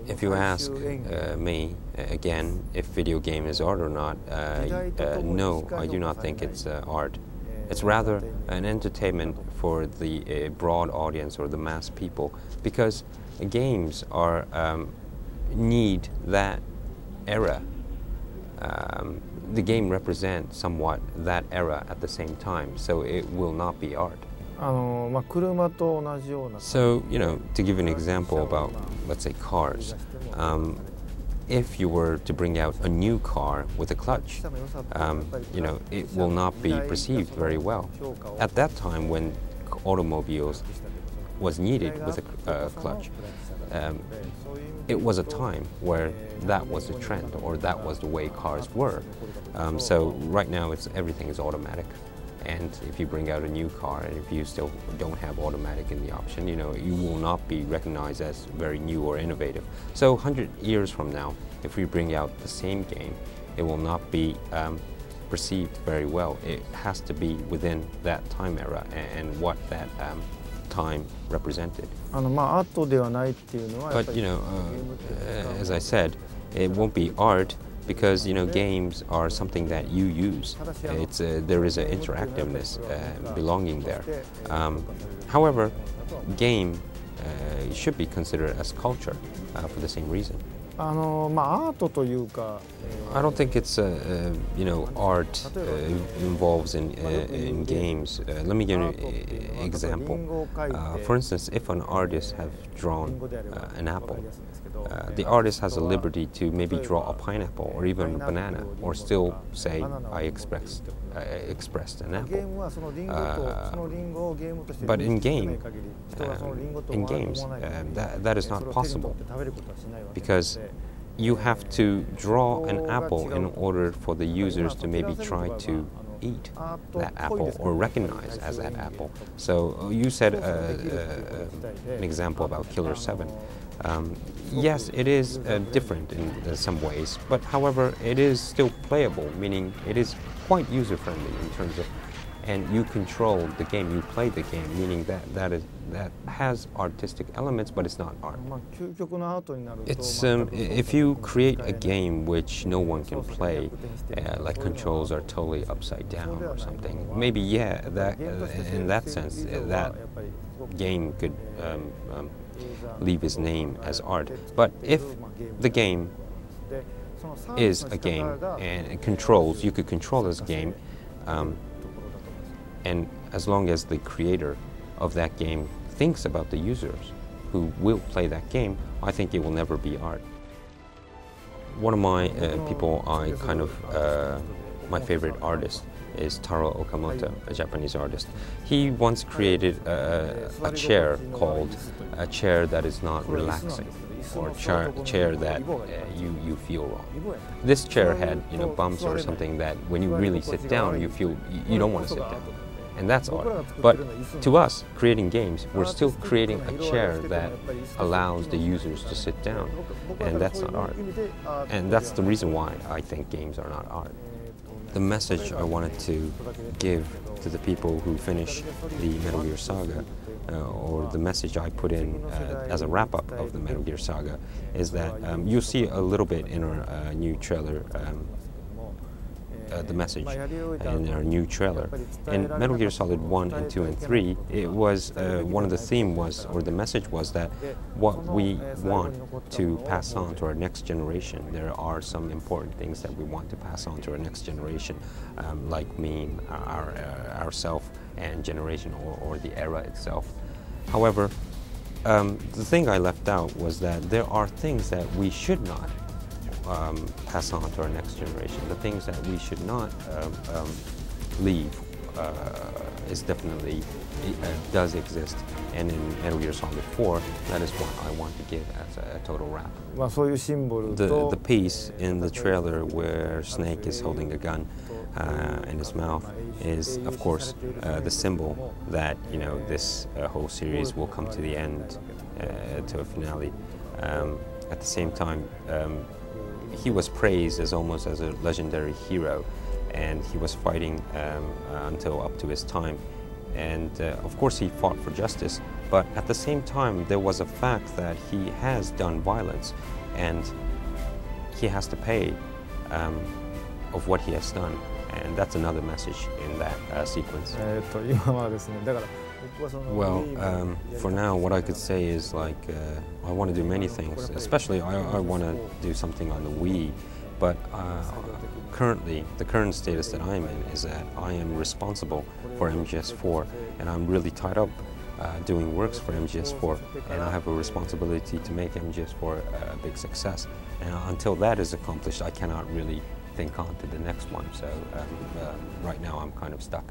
If you ask me again if video game is art or not, no, I do not think it's art. It's rather an entertainment for the broad audience or the mass people, because games are need that era. The game represents somewhat that era at the same time, so it will not be art. So, to give an example about, let's say, cars, if you were to bring out a new car with a clutch, it will not be perceived very well. At that time, when automobiles was needed with a clutch, it was a time where that was the trend, or that was the way cars were. So right now, everything is automatic. And if you bring out a new car, and if you still don't have automatic in the option, you will not be recognized as very new or innovative. So 100 years from now, if we bring out the same game, it will not be perceived very well. It has to be within that time era and what that time represented. But as I said, it won't be art, because games are something that you use. There is an interactiveness belonging there. However, game should be considered as culture for the same reason. I don't think it's art involves in games. Let me give you an example. For instance, if an artist has drawn an apple, the artist has a liberty to maybe draw a pineapple or even a banana, or still say, I expressed an apple. But in games, that is not possible, because you have to draw an apple in order for the users to maybe try to eat that apple or recognize as that apple. So you said an example about Killer 7. Yes, it is different in some ways, but however, it is still playable, meaning it is quite user-friendly in terms of, and you control the game, you play the game, meaning that has artistic elements, but it's not art. It's if you create a game which no one can play, like controls are totally upside down or something, maybe that in that sense that game could leave its name as art. But if the game is a game and it controls, you could control this game, and as long as the creator of that game thinks about the users who will play that game, I think it will never be art. One of my people, my favorite artist is Taro Okamoto, a Japanese artist. He once created a chair called a chair that is not relaxing, or chair that you feel wrong. This chair had bumps or something that when you really sit down, you feel you don't want to sit down. And that's art. But to us, creating games, we're still creating a chair that allows the users to sit down, and that's not art. And that's the reason why I think games are not art. The message I wanted to give to the people who finish the Metal Gear Saga, or the message I put in as a wrap-up of the Metal Gear Saga, is that you'll see a little bit in our new trailer, the message in our new trailer. In Metal Gear Solid 1 and 2 and 3, it was one of the theme was, or the message was, that what we want to pass on to our next generation, there are some important things that we want to pass on to our next generation, like ourself and generation, or the era itself. However, the thing I left out was that there are things that we should not pass on to our next generation. The things that we should not leave is definitely does exist, and in Metal Gear Solid 4, that is what I want to give as a total wrap. The piece in the trailer where Snake is holding a gun in his mouth is, of course, the symbol that this whole series will come to the end, to a finale. At the same time, he was praised as almost as a legendary hero, and he was fighting until up to his time. And of course he fought for justice, but at the same time there was a fact that he has done violence, and he has to pay of what he has done, and that's another message in that sequence. Well, for now what I could say is like I want to do many things, especially I want to do something on the Wii, but currently the current status that I'm in is that I am responsible for MGS4, and I'm really tied up doing works for MGS4, and I have a responsibility to make MGS4 a big success, and until that is accomplished I cannot really think on to the next one, so right now I'm kind of stuck.